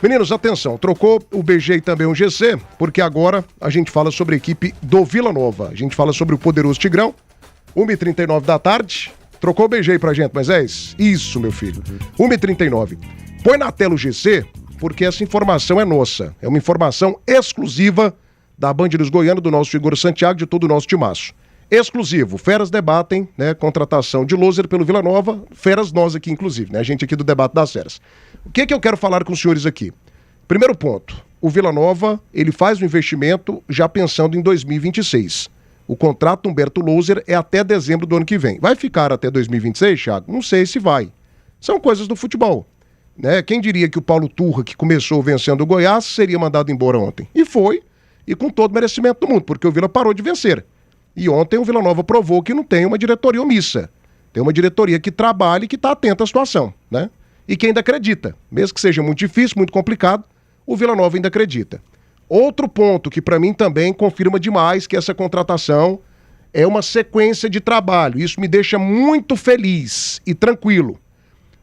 Meninos, atenção, trocou o BG e também o GC, porque agora a gente fala sobre a equipe do Vila Nova. A gente fala sobre o poderoso Tigrão, 1h39 da tarde. Trocou o BG aí pra gente, Moisés? Isso, meu filho. 1h39. Põe na tela o GC, porque essa informação é nossa. É uma informação exclusiva da Band News Goiano, do nosso Igor Santiago, de todo o nosso timaço. Exclusivo. Feras debatem, né, contratação de Loser pelo Vila Nova. Feras nós aqui, inclusive, né? A gente aqui do debate das feras. O que eu quero falar com os senhores aqui? Primeiro ponto. O Vila Nova, ele faz o investimento já pensando em 2026. O contrato do Humberto Loser é até dezembro do ano que vem. Vai ficar até 2026, Thiago? Não sei se vai. São coisas do futebol, né? Quem diria que o Paulo Turra, que começou vencendo o Goiás, seria mandado embora ontem? E foi, e com todo merecimento do mundo, porque o Vila parou de vencer. E ontem o Vila Nova provou que não tem uma diretoria omissa. Tem uma diretoria que trabalha e que está atenta à situação, né? E que ainda acredita. Mesmo que seja muito difícil, muito complicado, o Vila Nova ainda acredita. Outro ponto que para mim também confirma demais que essa contratação é uma sequência de trabalho. Isso me deixa muito feliz e tranquilo.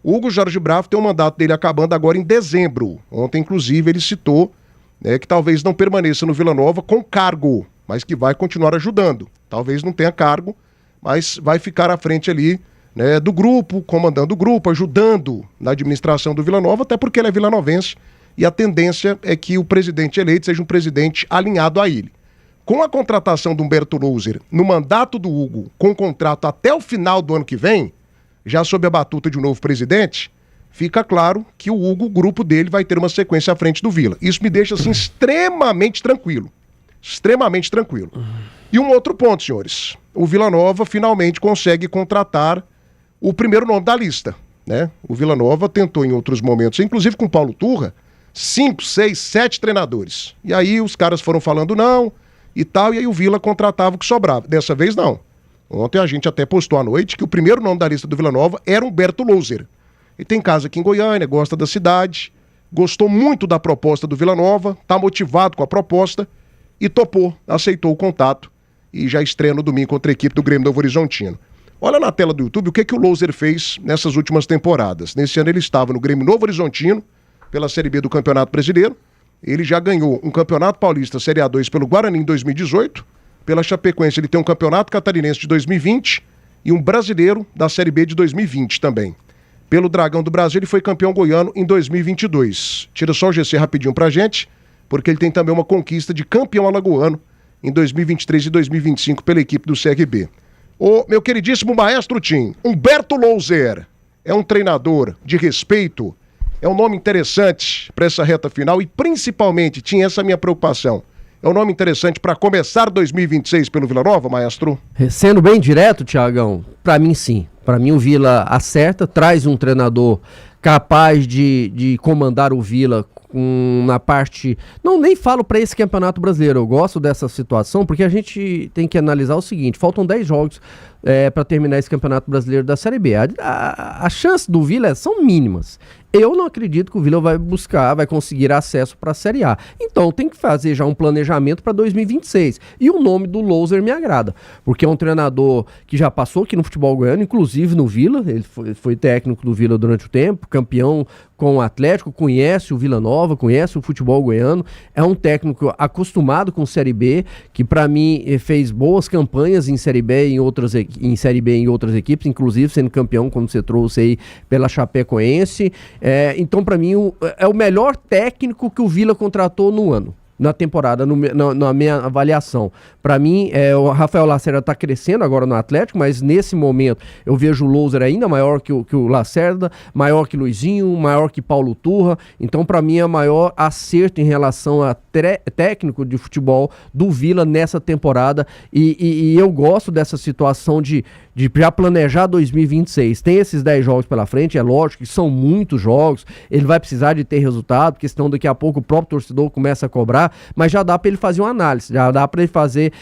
O Hugo Jorge Bravo tem o mandato dele acabando agora em dezembro. Ontem, inclusive, ele citou, né, que talvez não permaneça no Vila Nova com cargo, mas que vai continuar ajudando. Talvez não tenha cargo, mas vai ficar à frente ali, né, do grupo, comandando o grupo, ajudando na administração do Vila Nova, até porque ele é vilanovense e a tendência é que o presidente eleito seja um presidente alinhado a ele. Com a contratação do Humberto Loser no mandato do Hugo, com contrato até o final do ano que vem, já sob a batuta de um novo presidente, fica claro que o Hugo, o grupo dele, vai ter uma sequência à frente do Vila. Isso me deixa, assim, extremamente tranquilo. Extremamente tranquilo. E um outro ponto, senhores. O Vila Nova finalmente consegue contratar o primeiro nome da lista, né? O Vila Nova tentou em outros momentos, inclusive com o Paulo Turra, 5, 6, 7 treinadores. E aí os caras foram falando não e tal, e aí o Vila contratava o que sobrava. Dessa vez não. Ontem a gente até postou à noite que o primeiro nome da lista do Vila Nova era Humberto Loser. Ele tem casa aqui em Goiânia, gosta da cidade, gostou muito da proposta do Vila Nova, tá motivado com a proposta e topou, aceitou o contato e já estreia no domingo contra a equipe do Grêmio Novo Horizontino. Olha na tela do YouTube o que o Loser fez nessas últimas temporadas. Nesse ano ele estava no Grêmio Novo Horizontino, pela Série B do Campeonato Brasileiro. Ele já ganhou um Campeonato Paulista Série A2 pelo Guarani em 2018. Pela Chapecoense ele tem um Campeonato Catarinense de 2020 e um Brasileiro da Série B de 2020 também. Pelo Dragão do Brasil ele foi campeão goiano em 2022. Tira só o GC rapidinho pra gente, porque ele tem também uma conquista de campeão alagoano em 2023 e 2025 pela equipe do CRB. O meu queridíssimo maestro Tim, Humberto Loser, é um treinador de respeito, é um nome interessante para essa reta final e principalmente, tinha essa minha preocupação, é um nome interessante para começar 2026 pelo Vila Nova, maestro? Sendo bem direto, Thiagão, para mim sim. Para mim o Vila acerta, traz um treinador capaz de comandar o Vila na parte... Não, nem falo para esse Campeonato Brasileiro, eu gosto dessa situação porque a gente tem que analisar o seguinte, faltam 10 jogos para terminar esse Campeonato Brasileiro da Série B. A chance do Vila são mínimas. Eu não acredito que o Vila vai conseguir acesso para a Série A. Então tem que fazer já um planejamento para 2026. E o nome do Loser me agrada, porque é um treinador que já passou aqui no futebol goiano, inclusive no Vila, ele foi técnico do Vila durante o tempo, campeão com o Atlético, conhece o Vila Nova, conhece o futebol goiano, é um técnico acostumado com Série B, que para mim fez boas campanhas em Série B em Série B em outras equipes, inclusive sendo campeão, como você trouxe aí, pela Chapecoense. Então, para mim, é o melhor técnico que o Vila contratou no ano, na temporada, na minha avaliação. Para mim, o Rafael Lacerda está crescendo agora no Atlético, mas nesse momento eu vejo o Loser ainda maior que o Lacerda, maior que Luizinho, maior que Paulo Turra. Então, para mim, é o maior acerto em relação a técnico de futebol do Vila nessa temporada. E eu gosto dessa situação de já planejar 2026. Tem esses 10 jogos pela frente, é lógico que são muitos jogos, ele vai precisar de ter resultado, porque senão daqui a pouco o próprio torcedor começa a cobrar. chegar, mas já dá para ele fazer uma análise, já dá para ele fazer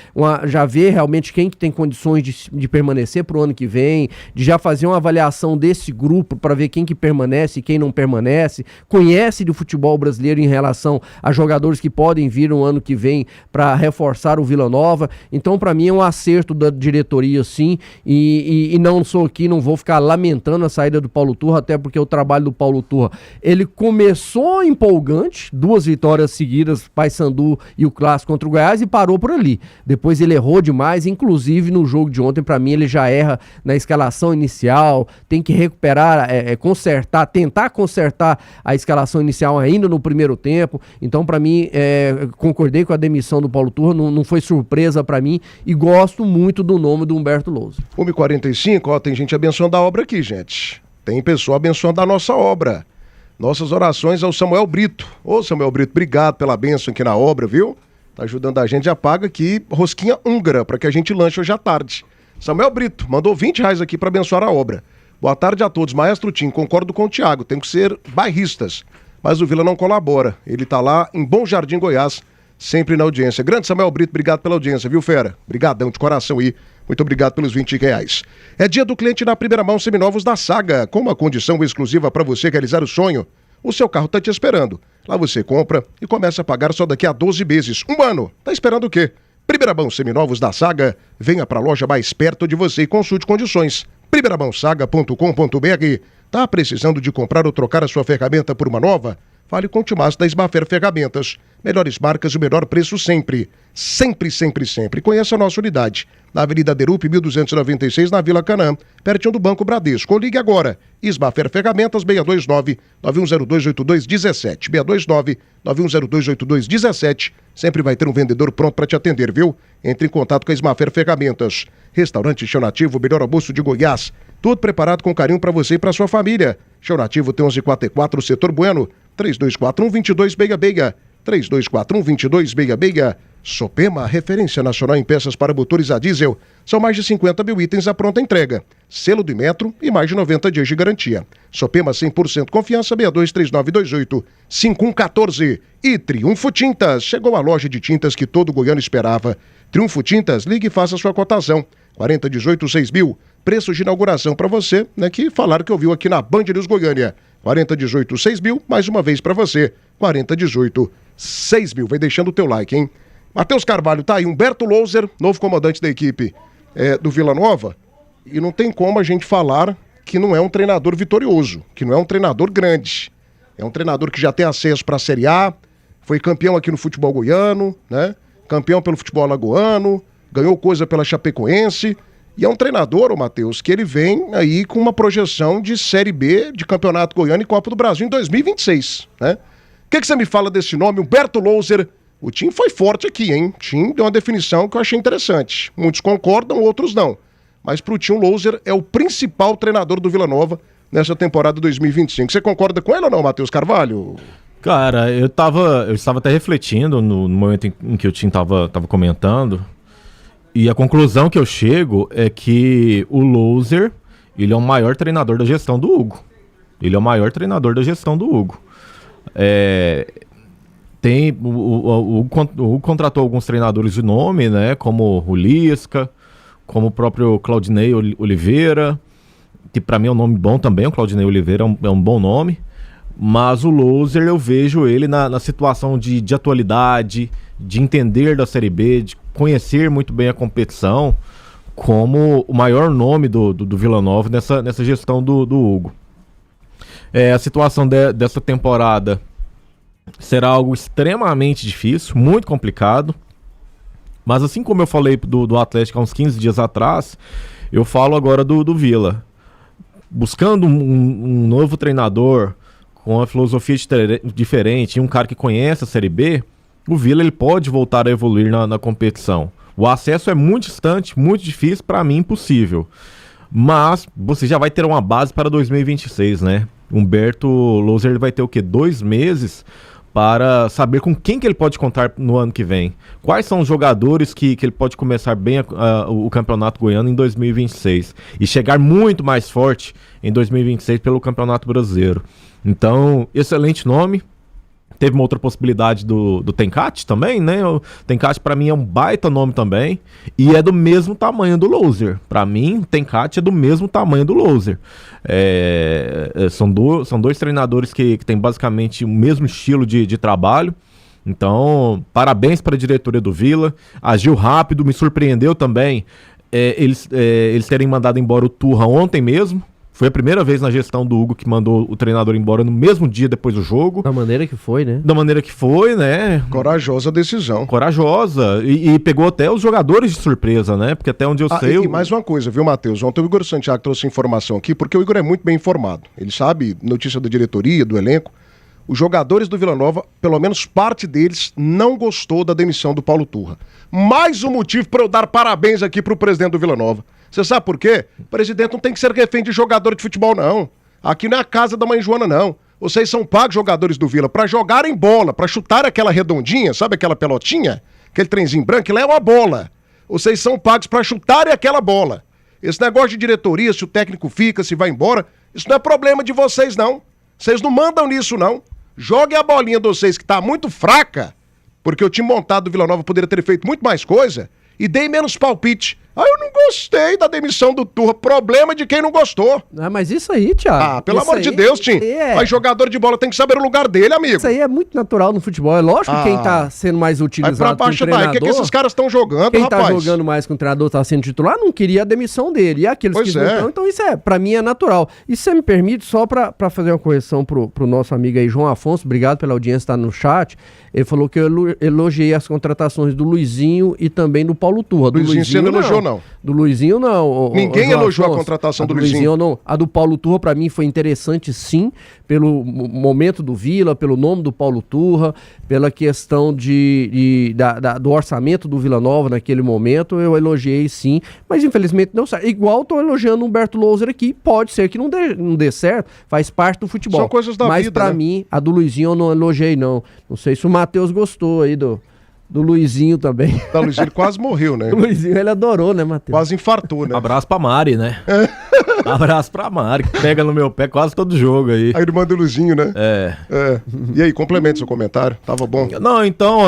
já ver realmente quem que tem condições de permanecer pro ano que vem, de já fazer uma avaliação desse grupo para ver quem que permanece e quem não permanece, conhece do futebol brasileiro em relação a jogadores que podem vir no ano que vem para reforçar o Vila Nova. Então, para mim, é um acerto da diretoria, sim, e não sou aqui, não vou ficar lamentando a saída do Paulo Turra, até porque o trabalho do Paulo Turra, ele começou empolgante, 2 vitórias seguidas, Paysandu e o Clássico contra o Goiás, e parou por ali. Depois ele errou demais, inclusive no jogo de ontem, para mim, ele já erra na escalação inicial, tem que recuperar, consertar, tentar consertar a escalação inicial ainda no primeiro tempo. Então, para mim, concordei com a demissão do Paulo Turra, não foi surpresa para mim, e gosto muito do nome do Humberto Louser. 1h45, ó, tem gente abençoando a obra aqui, gente. Tem pessoa abençoando a nossa obra. Nossas orações ao Samuel Brito. Ô, Samuel Brito, obrigado pela bênção aqui na obra, viu? Tá ajudando a gente, já paga aqui rosquinha húngara para que a gente lanche hoje à tarde. Samuel Brito mandou R$20 aqui para abençoar a obra. Boa tarde a todos. Maestro Tim, concordo com o Thiago, tem que ser bairristas. Mas o Vila não colabora. Ele tá lá em Bom Jardim, Goiás, sempre na audiência. Grande Samuel Brito, obrigado pela audiência, viu, fera? Obrigadão de coração aí. Muito obrigado pelos R$20. É dia do cliente na primeira mão seminovos da Saga, com uma condição exclusiva para você realizar o sonho. O seu carro tá te esperando. Lá você compra e começa a pagar só daqui a 12 meses. 1 ano. Tá esperando o quê? Primeira mão seminovos da Saga. Venha pra loja mais perto de você e consulte condições. primeiramãosaga.com.br. Tá precisando de comprar ou trocar a sua ferramenta por uma nova? Fale com o Timás da Smafer Ferramentas. Melhores marcas e o melhor preço sempre. Sempre, sempre, sempre. Conheça a nossa unidade. Na Avenida Derup, 1296, na Vila Canaã, pertinho do Banco Bradesco. Ou ligue agora. Smafer Ferramentas, 629-9102-8217. 629-9102-8217. Sempre vai ter um vendedor pronto para te atender, viu? Entre em contato com a Smafer Ferramentas. Restaurante Chão Nativo, melhor almoço de Goiás. Tudo preparado com carinho para você e para sua família. Chão Nativo tem 1144, Setor Bueno. 3241-2266. 3241-2266. Sopema, referência nacional em peças para motores a diesel. São mais de 50 mil itens à pronta entrega. Selo do Metro e mais de 90 dias de garantia. Sopema 100% confiança, 623928-5114. E Triunfo Tintas. Chegou a loja de tintas que todo goiano esperava. Triunfo Tintas, ligue e faça sua cotação. 4018-6000. Preço de inauguração para você, né, que falaram que ouviu aqui na Band News Goiânia. 4018-6000, mais uma vez para você. 4018-6000. Vai deixando o teu like, hein? Matheus Carvalho, tá aí, Humberto Louser, novo comandante da equipe do Vila Nova, e não tem como a gente falar que não é um treinador vitorioso, que não é um treinador grande. É um treinador que já tem acesso para a Série A, foi campeão aqui no futebol goiano, né? Campeão pelo futebol alagoano, ganhou coisa pela Chapecoense, e é um treinador, ô Matheus, que ele vem aí com uma projeção de Série B, de Campeonato Goiano e Copa do Brasil em 2026, né? O que você me fala desse nome, Humberto Louser? O time foi forte aqui, hein? O time deu uma definição que eu achei interessante. Muitos concordam, outros não. Mas pro Tim Louser é o principal treinador do Vila Nova nessa temporada 2025. Você concorda com ele ou não, Matheus Carvalho? Cara, eu estava até refletindo no momento em que o Tim tava comentando. E a conclusão que eu chego é que o Louser, ele é o maior treinador da gestão do Hugo. Ele é o maior treinador da gestão do Hugo. O contratou alguns treinadores de nome, né? Como o Lisca, como o próprio Claudinei Oliveira, que para mim é um nome bom também. O Claudinei Oliveira é um bom nome. Mas o Louser, eu vejo ele na situação de atualidade, de entender da Série B, de conhecer muito bem a competição, como o maior nome do Vila Nova nessa gestão do Hugo. A situação dessa temporada será algo extremamente difícil, muito complicado. Mas assim como eu falei do Atlético há uns 15 dias atrás, eu falo agora do Vila. Buscando um novo treinador com uma filosofia diferente, um cara que conhece a Série B, o Vila ele pode voltar a evoluir na competição. O acesso é muito distante, muito difícil, para mim impossível. Mas você já vai ter uma base para 2026, né? Humberto Louser ele vai ter o quê? 2 meses para saber com quem que ele pode contar no ano que vem. Quais são os jogadores que ele pode começar bem o Campeonato Goiano em 2026 e chegar muito mais forte em 2026 pelo Campeonato Brasileiro. Então, excelente nome. teve uma outra possibilidade do Tencate também, né? O Tencate pra mim é um baita nome também e é do mesmo tamanho do Loser. Pra mim, o Tencate é do mesmo tamanho do Loser. São dois treinadores que têm basicamente o mesmo estilo de trabalho. Então, parabéns para a diretoria do Vila. Agiu rápido, me surpreendeu também eles terem mandado embora o Turra ontem mesmo. Foi a primeira vez na gestão do Hugo que mandou o treinador embora no mesmo dia depois do jogo. Da maneira que foi, né? Da maneira que foi, né? Corajosa decisão. Corajosa. E pegou até os jogadores de surpresa, né? Porque até onde eu sei... E mais uma coisa, viu, Matheus? Ontem o Igor Santiago trouxe informação aqui, porque o Igor é muito bem informado. Ele sabe notícia da diretoria, do elenco. Os jogadores do Vila Nova, pelo menos parte deles, não gostou da demissão do Paulo Turra. Mais um motivo para eu dar parabéns aqui pro presidente do Vila Nova. Você sabe por quê? O presidente não tem que ser refém de jogador de futebol, não. Aqui não é a casa da mãe Joana, não. Vocês são pagos, jogadores do Vila, para jogarem bola, para chutar aquela redondinha, sabe aquela pelotinha? Aquele trenzinho branco, ele é uma bola. Vocês são pagos para chutarem aquela bola. Esse negócio de diretoria, se o técnico fica, se vai embora, isso não é problema de vocês, não. Vocês não mandam nisso, não. Joguem a bolinha de vocês, que tá muito fraca, porque o time montado do Vila Nova poderia ter feito muito mais coisa, e deem menos palpite. Eu não gostei da demissão do Turra. Problema de quem não gostou. Mas isso aí, Thiago. Pelo amor de Deus, Tim. Mas jogador de bola tem que saber o lugar dele, amigo. Isso aí é muito natural no futebol. É lógico que quem tá sendo mais utilizado pra baixo com o treinador... O que esses caras estão jogando, quem rapaz? Quem tá jogando mais com o treinador, tá sendo titular, não queria a demissão dele. E aqueles que não estão, então isso pra mim é natural. E se você me permite, só pra fazer uma correção pro nosso amigo aí, João Afonso, obrigado pela audiência, tá no chat. Ele falou que eu elogiei as contratações do Luizinho e também do Paulo Turra. Do Luizinho você não elogiou, não. Do Luizinho, não. Ninguém elogiou a contratação do Luizinho. Não. A do Paulo Turra, pra mim, foi interessante, sim, pelo momento do Vila, pelo nome do Paulo Turra, pela questão do orçamento do Vila Nova naquele momento, eu elogiei, sim, mas infelizmente não sai. Igual tô elogiando o Humberto Louser aqui, pode ser que não dê certo, faz parte do futebol. São coisas da vida, mas pra mim, a do Luizinho eu não elogiei, não. Não sei se o Matheus gostou aí do Luizinho também. O Luizinho quase morreu, né? O Luizinho, ele adorou, né, Matheus? Quase infartou, né? Abraço pra Mari, né? Abraço pra Mari, que pega no meu pé quase todo jogo aí. A irmã do Luizinho, né? E aí, complementa seu comentário. Tava bom? Não, então,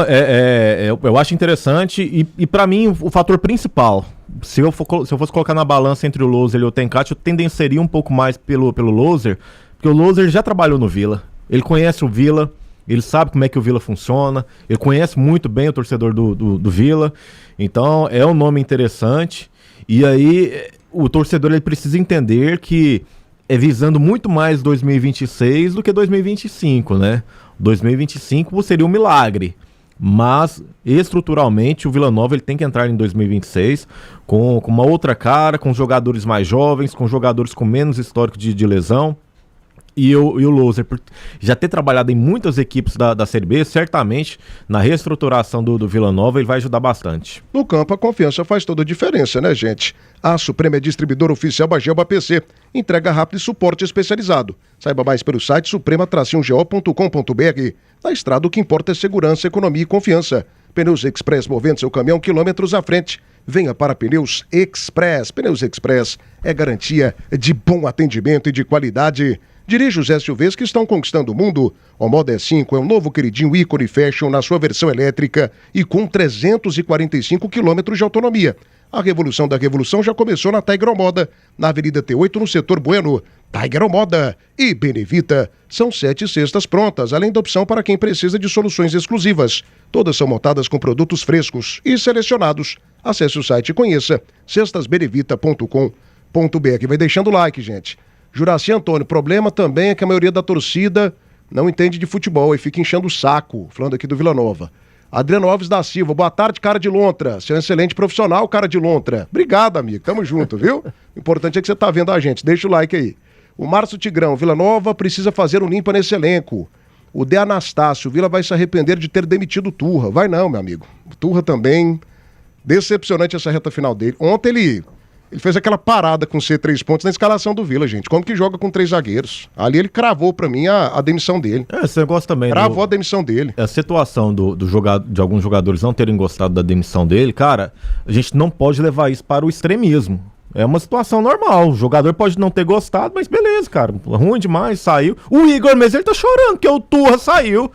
eu acho interessante e pra mim o fator principal, se eu fosse colocar na balança entre o Loser e o Tencate, eu tendenciaria um pouco mais pelo Loser, porque o Loser já trabalhou no Vila, ele conhece o Vila, ele sabe como é que o Vila funciona, ele conhece muito bem o torcedor do Vila, então é um nome interessante. E aí o torcedor ele precisa entender que é visando muito mais 2026 do que 2025, né? 2025 seria um milagre, mas estruturalmente o Vila Nova ele tem que entrar em 2026 com uma outra cara, com jogadores mais jovens, com jogadores com menos histórico de lesão. E o Loser, por já ter trabalhado em muitas equipes da Série B, certamente na reestruturação do Vila Nova ele vai ajudar bastante. No campo, a confiança faz toda a diferença, né, gente? A Suprema é distribuidora oficial Bageba PC. Entrega rápido e suporte especializado. Saiba mais pelo site suprema-go.com.br. Na estrada, o que importa é segurança, economia e confiança. Pneus Express, movendo seu caminhão quilômetros à frente. Venha para Pneus Express. Pneus Express é garantia de bom atendimento e de qualidade. Dirija os SUVs que estão conquistando o mundo. O Moda E5 é um novo queridinho ícone fashion na sua versão elétrica e com 345 km de autonomia. A revolução da revolução já começou na Tiger Moda, na Avenida T8, no setor Bueno. Tiger Moda e Benevita são 7 cestas prontas, além da opção para quem precisa de soluções exclusivas. Todas são montadas com produtos frescos e selecionados. Acesse o site e conheça cestasbenevita.com.br. Vai deixando o like, gente. Juraci Antônio, problema também é que a maioria da torcida não entende de futebol e fica enchendo o saco, falando aqui do Vila Nova. Adriano Alves da Silva, boa tarde, cara de lontra. Você é um excelente profissional, cara de lontra. Obrigado, amigo, tamo junto, viu? O importante é que você tá vendo a gente, deixa o like aí. O Márcio Tigrão, Vila Nova precisa fazer um limpa nesse elenco. O De Anastácio, o Vila vai se arrepender de ter demitido o Turra. Vai não, meu amigo. O Turra também, decepcionante essa reta final dele. Ontem ele fez aquela parada com C3 pontos na escalação do Vila, gente. Como que joga com 3 zagueiros? Ali ele cravou pra mim a demissão dele. Esse negócio também. Cravou a demissão dele. A situação de alguns jogadores não terem gostado da demissão dele, cara, a gente não pode levar isso para o extremismo. É uma situação normal. O jogador pode não ter gostado, mas beleza, cara. Ruim demais, saiu. O Igor mesmo, ele tá chorando, porque o Turra saiu.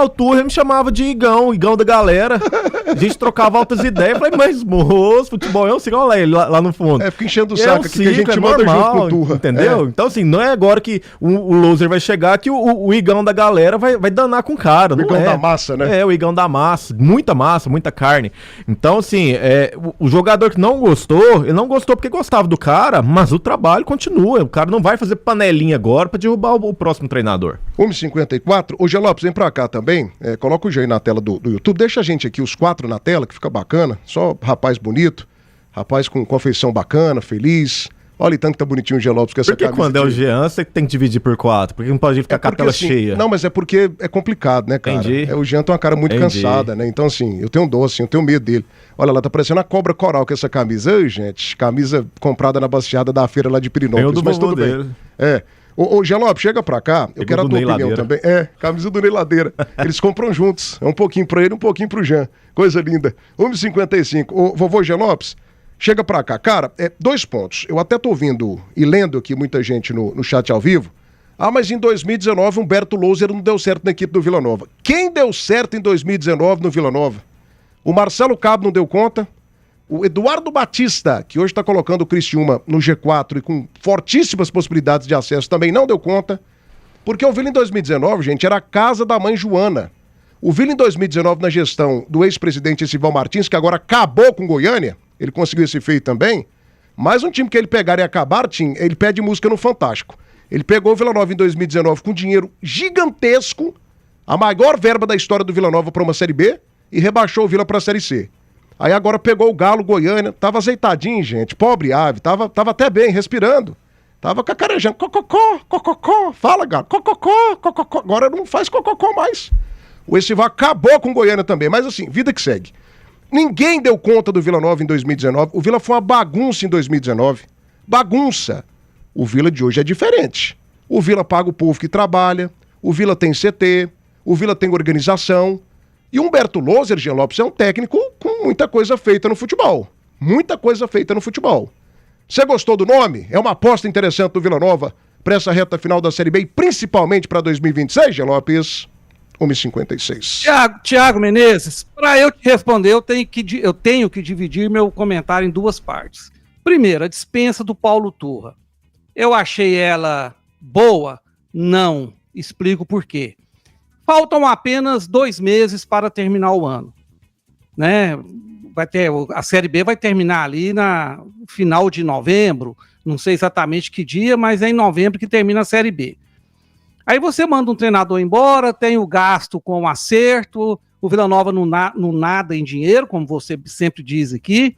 O Turra me chamava de Igão da galera. A gente trocava altas ideias. Falei, mas moço, futebol é um ciclo, olha ele lá no fundo. Fica enchendo o saco aqui que a gente manda normal, junto com o Turra. Entendeu? Então, assim, não é agora que o loser vai chegar que o Igão da galera vai danar com o cara. O Igão da massa, né? O Igão da massa. Muita muita carne. Então, assim, o jogador que não gostou, ele não gostou porque gostava do cara, mas o trabalho continua. O cara não vai fazer panelinha agora pra derrubar o próximo treinador. 1h54. Ô, Gê Lopes, vem pra cá também. Coloca o G aí na tela do YouTube. Deixa a gente aqui, os 4 na tela, que fica bacana. Só rapaz bonito, rapaz com confeição bacana, feliz. Olha, tanto que tá bonitinho o G Lopes com essa camisa. Por que quando é o Jean, você tem que dividir por 4? Porque não pode ficar com a tela assim, cheia. Não, mas é porque é complicado, né, cara? Entendi. O Jean tem uma cara muito cansada, né? Então, assim, eu tenho dor, assim, eu tenho medo dele. Olha lá, tá parecendo a cobra coral com essa camisa. Ai, gente, camisa comprada na baciada da feira lá de Pirinópolis, mas tudo bem. Ô, G Lopes, chega pra cá, eu quero a tua opinião também. Camisa do Ney Ladeira. Eles compram juntos. É um pouquinho pra ele, um pouquinho pro Jean. Coisa linda. 1h55. Ô, vovô G Lopes, chega pra cá. Cara, 2 pontos. Eu até tô ouvindo e lendo aqui muita gente no chat ao vivo. Mas em 2019 o Humberto Louser não deu certo na equipe do Vila Nova. Quem deu certo em 2019 no Vila Nova? O Marcelo Cabo não deu conta. O Eduardo Batista, que hoje está colocando o Criciúma no G4 e com fortíssimas possibilidades de acesso, também não deu conta. Porque o Vila em 2019, gente, era a casa da mãe Joana. O Vila em 2019, na gestão do ex-presidente Esival Martins, que agora acabou com Goiânia, ele conseguiu esse feito também, mas um time que ele pegar e acabar, Tim, ele pede música no Fantástico. Ele pegou o Vila Nova em 2019 com dinheiro gigantesco, a maior verba da história do Vila Nova para uma Série B, e rebaixou o Vila para a Série C. Aí agora pegou o Galo, Goiânia, tava azeitadinho, gente, pobre ave, tava até bem, respirando. Tava cacarejando, cococó, fala, Galo, cococó, agora não faz cococó mais. O Esival acabou com Goiânia também, mas assim, vida que segue. Ninguém deu conta do Vila Nova em 2019, o Vila foi uma bagunça em 2019, bagunça. O Vila de hoje é diferente. O Vila paga o povo que trabalha, o Vila tem CT, o Vila tem organização. E Humberto Louser, Jean Lopes, é um técnico com muita coisa feita no futebol. Muita coisa feita no futebol. Você gostou do nome? É uma aposta interessante do Vila Nova para essa reta final da Série B e principalmente para 2026, Jean Lopes? 1h56. Tiago Menezes, para eu te responder, eu tenho que dividir meu comentário em 2 partes. Primeiro, a dispensa do Paulo Turra. Eu achei ela boa? Não. Explico por quê. Faltam apenas 2 meses para terminar o ano, né? A Série B vai terminar ali na final de novembro, não sei exatamente que dia, mas é em novembro que termina a Série B. Aí você manda um treinador embora, tem o gasto com o acerto, o Vila Nova não nada em dinheiro, como você sempre diz aqui.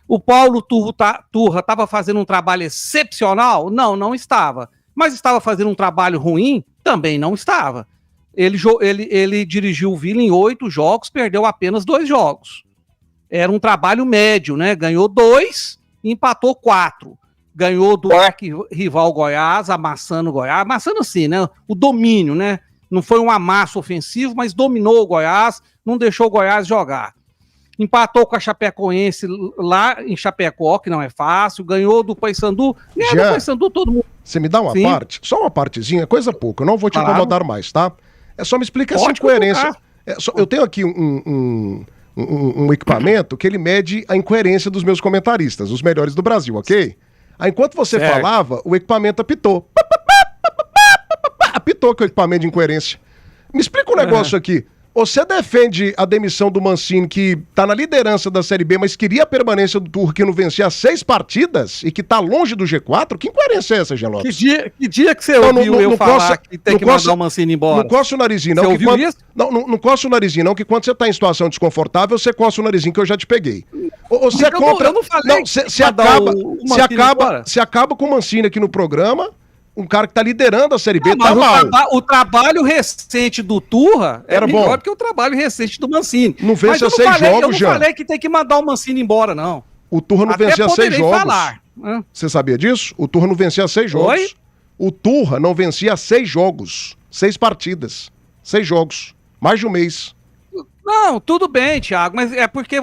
O Paulo Turra estava fazendo um trabalho excepcional? Não estava. Mas estava fazendo um trabalho ruim? Também não estava. Ele dirigiu o Vila em 8 jogos, perdeu apenas 2 jogos. Era um trabalho médio, né? Ganhou 2, empatou 4. Ganhou do arqui-rival Goiás, amassando o Goiás. Amassando assim, né? O domínio, né? Não foi um amasso ofensivo, mas dominou o Goiás, não deixou o Goiás jogar. Empatou com a Chapecoense lá em Chapecó, que não é fácil. Ganhou do Paysandu. Ganhou do Paysandu todo mundo. Você me dá uma parte? Só uma partezinha, coisa pouca. Eu não vou te incomodar mais, tá? Só me explica essa incoerência. Eu tenho aqui um equipamento que ele mede a incoerência dos meus comentaristas, os melhores do Brasil, ok? Aí, enquanto você falava, o equipamento apitou. Apitou que o equipamento de incoerência. Me explica um negócio aqui. Você defende a demissão do Mancini, que tá na liderança da Série B, mas queria a permanência do Turra, que não vencia 6 partidas e que tá longe do G4? Que incoerência é essa, Jean Lopes? Que dia que você ouviu eu falar que tem que mandar o Mancini embora? Não coça o narizinho, não. Você ouviu isso? Não coça o narizinho, não, que quando você tá em situação desconfortável, você coça o narizinho, que eu já te peguei. Você é contra... Eu não falei Você acaba com o Mancini aqui no programa... Um cara que tá liderando a Série B, tá mal. O trabalho recente do Turra era melhor do que o trabalho recente do Mancini. Não vence a 6 jogos, já. Eu não falei que tem que mandar o Mancini embora, não. O Turra não vencia a 6 jogos. Falar. Você sabia disso? O Turra não vencia a 6 jogos. Oi? O Turra não vencia a 6 jogos. 6 partidas. 6 jogos. Mais de um mês. Não, tudo bem, Thiago, mas é porque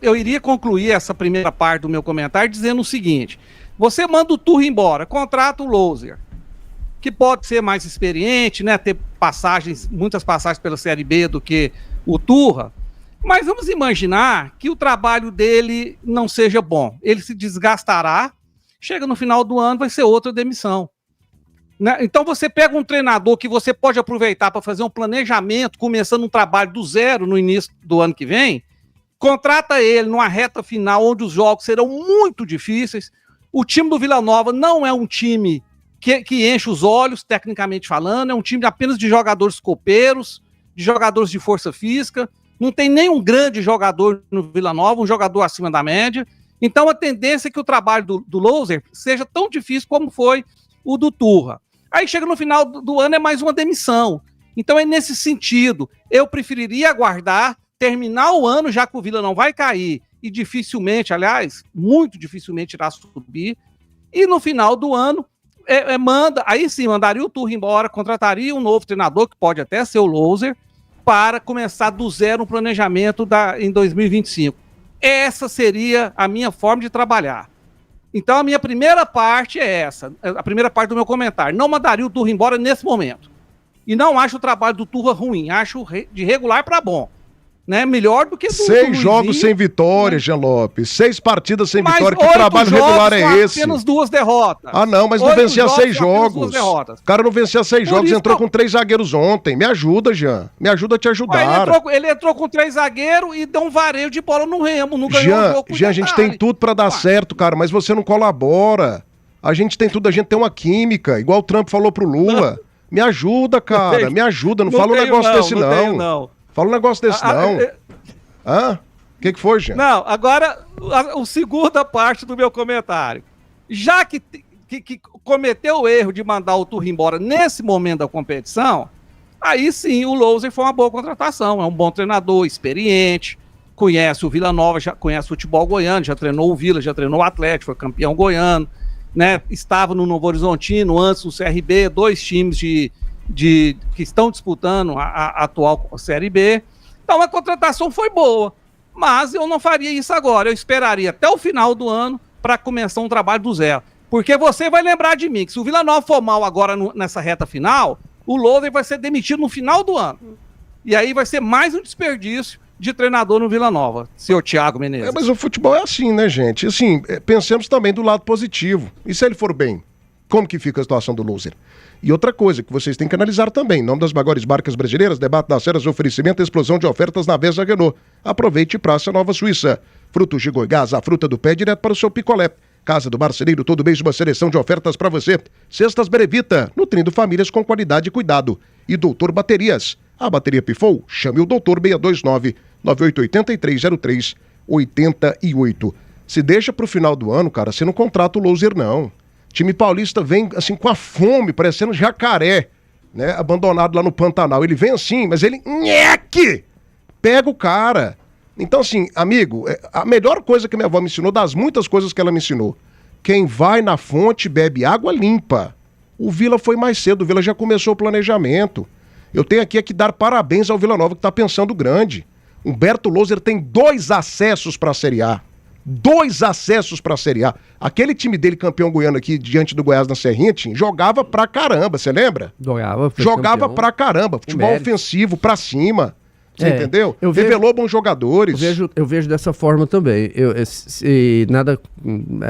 eu iria concluir essa primeira parte do meu comentário dizendo o seguinte: você manda o Turra embora, contrata o Louser, que pode ser mais experiente, né, ter muitas passagens pela Série B do que o Turra, mas vamos imaginar que o trabalho dele não seja bom. Ele se desgastará, chega no final do ano, vai ser outra demissão. Né? Então você pega um treinador que você pode aproveitar para fazer um planejamento, começando um trabalho do zero no início do ano que vem, contrata ele numa reta final onde os jogos serão muito difíceis. O time do Vila Nova não é um time que enche os olhos, tecnicamente falando, é um time apenas de jogadores copeiros, de jogadores de força física, não tem nenhum grande jogador no Vila Nova, um jogador acima da média. Então a tendência é que o trabalho do Louser seja tão difícil como foi o do Turra. Aí chega no final do ano, é mais uma demissão. Então é nesse sentido, eu preferiria aguardar, terminar o ano, já que o Vila não vai cair, e dificilmente, aliás, muito dificilmente irá subir, e no final do ano, aí sim, mandaria o Turra embora, contrataria um novo treinador, que pode até ser o Louser, para começar do zero um planejamento em 2025. Essa seria a minha forma de trabalhar. Então a minha primeira parte é essa, a primeira parte do meu comentário. Não mandaria o Turra embora nesse momento. E não acho o trabalho do Turra ruim, acho de regular para bom. Né? Melhor do que... 6 jogos sem vitória, Jean Lopes. 6 partidas sem vitória. Que trabalho regular é esse? Apenas 2 derrotas. Ah, não, mas não vencia 6 jogos. O cara não vencia 6 jogos, entrou com 3 zagueiros ontem. Me ajuda, Jean. Me ajuda a te ajudar. Ele entrou com 3 zagueiros e deu um vareio de bola no Remo. Não ganhou o jogo. Jean, a gente tem tudo pra dar certo, cara, mas você não colabora. A gente tem tudo, a gente tem uma química, igual o Trump falou pro Lula. Me ajuda, cara, me ajuda. Não fala um negócio desse, não. Fala um negócio desse, não. Hã? O que foi, Jean? Não, agora, a segunda parte do meu comentário. Já que cometeu o erro de mandar o Turra embora nesse momento da competição, aí sim o Louser foi uma boa contratação. É um bom treinador, experiente, conhece o Vila Nova, já conhece o futebol goiano, já treinou o Vila, já treinou o Atlético, foi campeão goiano, né? Estava no Novo Horizontino, antes no CRB, 2 times que estão disputando a atual Série B. Então a contratação foi boa, mas eu não faria isso agora. Eu esperaria até o final do ano para começar um trabalho do zero. Porque você vai lembrar de mim que se o Vila Nova for mal agora nessa reta final, o Louser vai ser demitido no final do ano. E aí vai ser mais um desperdício de treinador no Vila Nova, senhor Thiago Menezes. Mas o futebol é assim, né, gente? Assim, pensemos também do lado positivo. E se ele for bem, como que fica a situação do Louser? E outra coisa que vocês têm que analisar também, em nome das maiores marcas brasileiras, debate das feras, oferecimento e explosão de ofertas na Vesa Renault. Aproveite Praça Nova Suíça. Frutos de Goiás, a fruta do pé direto para o seu picolé. Casa do Marceneiro, todo mês uma seleção de ofertas para você. Cestas Berevita, nutrindo famílias com qualidade e cuidado. E Doutor Baterias. A bateria pifou? Chame o Doutor 629-9883-0388. Se deixa pro final do ano, cara, você não contrata o Louser, não. Time paulista vem assim com a fome, parecendo jacaré, né? Abandonado lá no Pantanal. Ele vem assim, mas ele pega o cara. Então assim, amigo, a melhor coisa que minha avó me ensinou, das muitas coisas que ela me ensinou, quem vai na fonte bebe água limpa. O Vila foi mais cedo, o Vila já começou o planejamento. Eu tenho aqui que dar parabéns ao Vila Nova que tá pensando grande. Humberto Louser tem 2 acessos para a Série A. 2 acessos para a Série A. Aquele time dele, campeão goiano aqui, diante do Goiás na Serrinha, jogava pra caramba, você lembra? Jogava campeão. Pra caramba, futebol ofensivo, pra cima. Você entendeu? Revelou bons jogadores. Eu vejo dessa forma também. Nada,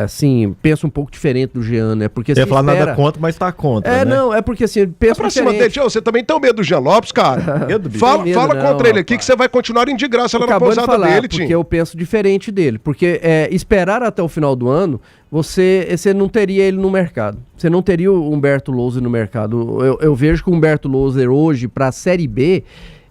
assim, penso um pouco diferente do Jean, né? Porque você ia falar nada contra, mas tá contra, né? Não, é porque assim, penso pra cima dele, você também tem o medo do Jean Lopes, cara? Fala contra ele aqui que você vai continuar indo de graça lá na pousada dele, Tim. Porque eu penso diferente dele. Porque esperar até o final do ano, você não teria ele no mercado. Você não teria o Humberto Louser no mercado. Eu vejo que o Humberto Louser hoje, pra Série B,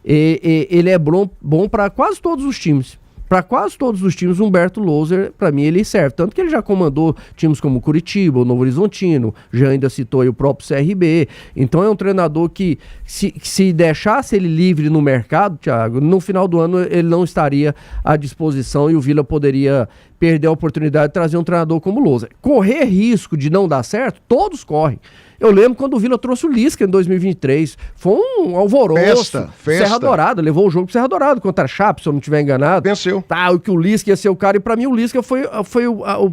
ele é bom para quase todos os times. Para quase todos os times, o Humberto Louser, para mim, ele serve. Tanto que ele já comandou times como Curitiba, o Novo Horizontino, já ainda citou aí o próprio CRB. Então é um treinador que, se deixasse ele livre no mercado, Thiago, no final do ano ele não estaria à disposição e o Vila poderia perder a oportunidade de trazer um treinador como o Lousa. Correr risco de não dar certo, todos correm. Eu lembro quando o Vila trouxe o Lisca em 2023. Foi um alvoroço. Festa. Serra Dourada, levou o jogo pro Serra Dourada contra a Chape, se eu não estiver enganado. Venceu. Tá, o que o Lisca ia ser o cara, e pra mim o Lisca foi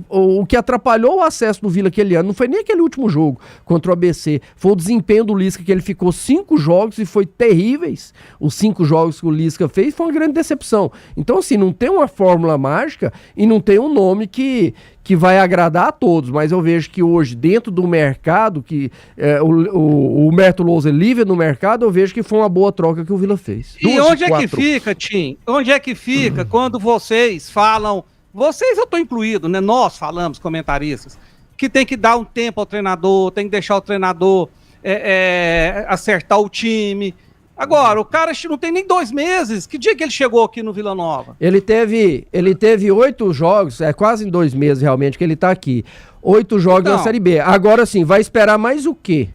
o que atrapalhou o acesso do Vila aquele ano. Não foi nem aquele último jogo contra o ABC. Foi o desempenho do Lisca, que ele ficou 5 jogos e foi terríveis. Os 5 jogos que o Lisca fez foi uma grande decepção. Então, assim, não tem uma fórmula mágica e não tem um nome que vai agradar a todos, mas eu vejo que hoje, dentro do mercado, que o Humberto Lousa livre no mercado, eu vejo que foi uma boa troca que o Vila fez. E onde é que fica, Tim? Onde é que fica quando vocês falam, vocês eu tô incluído, né? Nós falamos, comentaristas, que tem que dar um tempo ao treinador, tem que deixar o treinador acertar o time. Agora, o cara não tem nem 2 meses. Que dia que ele chegou aqui no Vila Nova? Ele teve 8 jogos, quase em 2 meses realmente que ele tá aqui. 8 jogos na Série B. Agora sim, vai esperar mais o quê?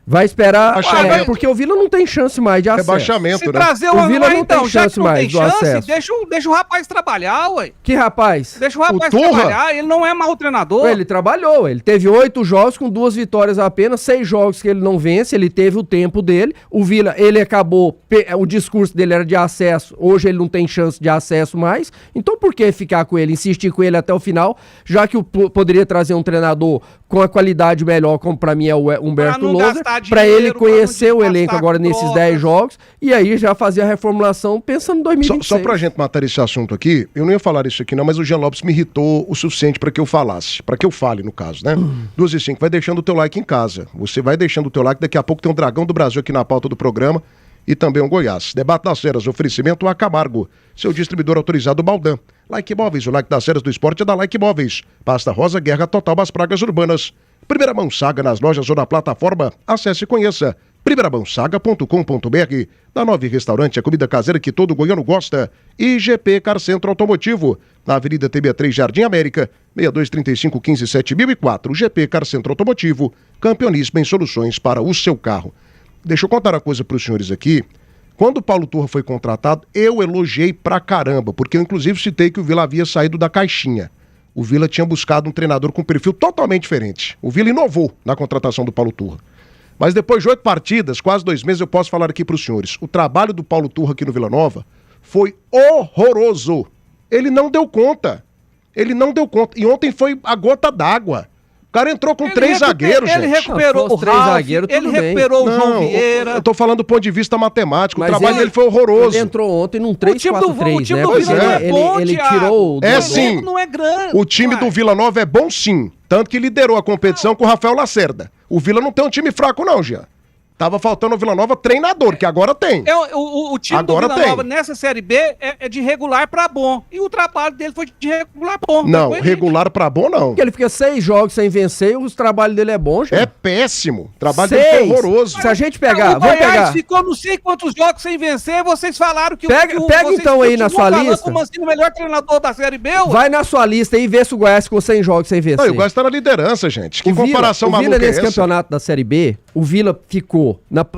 Vai esperar, porque o Vila não tem chance mais de acesso. Rebaixamento, Se né? trazer O Vila não tem já chance que não mais tem do chance, acesso. deixa o rapaz trabalhar, ué. Que rapaz? Deixa o rapaz Turra? trabalhar, ele não é mau treinador. Ele trabalhou, ele teve 8 jogos com 2 vitórias apenas, 6 jogos que ele não vence, ele teve o tempo dele. O Vila, ele acabou, o discurso dele era de acesso, hoje ele não tem chance de acesso mais. Então por que ficar com ele, insistir com ele até o final, já que poderia trazer um treinador com a qualidade melhor, como pra mim é o Humberto Lousa, pra ele conhecer o elenco agora nesses 10 jogos, e aí já fazer a reformulação pensando em 2026. Só pra gente matar esse assunto aqui, eu não ia falar isso aqui não, mas o Jean Lopes me irritou o suficiente pra que eu falasse, pra que eu fale no caso, né? 2:05, vai deixando o teu like em casa, você vai deixando o teu like, daqui a pouco tem um Dragão do Brasil aqui na pauta do programa, e também um Goiás. Debate das Feras, oferecimento a Camargo, seu distribuidor autorizado Baldan. Like Imóveis, o like das Feras do esporte é da Like Imóveis. Pasta Rosa, guerra total às pragas urbanas. Primeira Mão Saga nas lojas ou na plataforma, acesse e conheça. primeiraMãoSaga.com.br. Da Nove Restaurante, a comida caseira que todo goiano gosta. E GP Car Centro Automotivo, na Avenida TB3 Jardim América, 6235157004. GP Car Centro Automotivo, campeonismo em soluções para o seu carro. Deixa eu contar uma coisa para os senhores aqui. Quando o Paulo Turra foi contratado, eu elogiei pra caramba, porque eu inclusive citei que o Vila havia saído da caixinha. O Vila tinha buscado um treinador com perfil totalmente diferente. O Vila inovou na contratação do Paulo Turra. Mas depois de 8 partidas, quase 2 meses, eu posso falar aqui para os senhores. O trabalho do Paulo Turra aqui no Vila Nova foi horroroso. Ele não deu conta. E ontem foi a gota d'água. O cara entrou com 3 zagueiros, gente. Ele recuperou o 3 zagueiros, ele recuperou o João Vieira. Eu tô falando do ponto de vista matemático. Mas o trabalho dele foi horroroso. Ele entrou ontem num O time do 3-4-3, né? Vila não é bom, Ele Thiago. tirou... É O sim. elenco não é grande. O time do Vila Nova é bom sim. Tanto que liderou a competição com o Rafael Lacerda. O Vila não tem um time fraco não, Jean. Tava faltando o Vila Nova treinador, que agora tem. O time Agora do Vila tem. Nova nessa Série B é de regular pra bom. E o trabalho dele foi de regular pra bom. Não, Foi regular pra bom não. Porque ele fica 6 jogos sem vencer e o trabalho dele é bom, gente. É péssimo. O trabalho dele foi 6. horroroso. Se a gente pegar, o vamos Goiás pegar. ficou não sei quantos jogos sem vencer, vocês falaram que Pega vocês então aí na continuam sua falando lista. como assim, o melhor treinador da Série B, ué? Vai na sua lista e vê se o Goiás ficou 100 jogos sem vencer. Não, o Goiás tá na liderança, gente. Que O Vila- comparação o Vila maluca é nesse essa? campeonato da Série B, o Vila ficou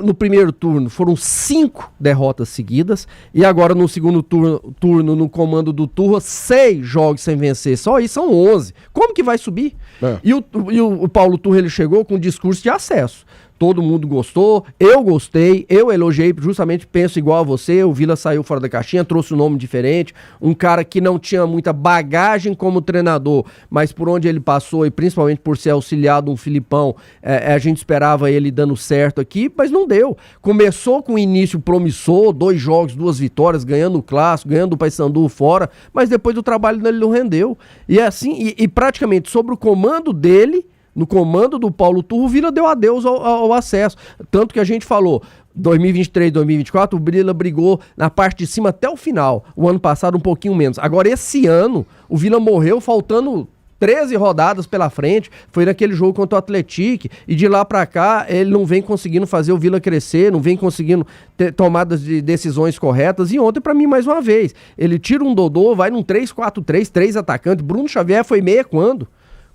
no primeiro turno, foram 5 derrotas seguidas, e agora no segundo turno no comando do Turra, 6 jogos sem vencer, só isso são 11. Como que vai subir? É. E o Paulo Turra, ele chegou com um discurso de acesso. Todo mundo gostou, eu gostei, eu elogiei, justamente penso igual a você, o Vila saiu fora da caixinha, trouxe um nome diferente, um cara que não tinha muita bagagem como treinador, mas por onde ele passou e principalmente por ser auxiliado um Filipão, a gente esperava ele dando certo aqui, mas não deu. Começou com um início promissor, 2 jogos, 2 vitórias, ganhando o Clássico, ganhando o Paysandu fora, mas depois o trabalho dele não rendeu. E é assim, e praticamente sobre o comando dele, no comando do Paulo Turra, o Vila deu adeus ao acesso. Tanto que a gente falou, 2023, 2024, o Vila brigou na parte de cima até o final. O ano passado um pouquinho menos. Agora esse ano, o Vila morreu faltando 13 rodadas pela frente, foi naquele jogo contra o Atlético, e de lá pra cá ele não vem conseguindo fazer o Vila crescer, não vem conseguindo ter tomadas de decisões corretas, e ontem pra mim mais uma vez, ele tira um Dodô, vai num 3-4-3, 3 atacantes, Bruno Xavier foi meia quando?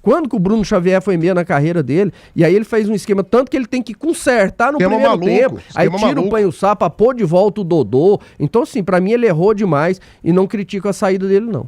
Quando que o Bruno Xavier foi meia na carreira dele? E aí ele fez um esquema, tanto que ele tem que consertar no primeiro tempo. Aí tira o Panho Sapa, pôr de volta o Dodô. Então, assim, pra mim ele errou demais e não critico a saída dele, não.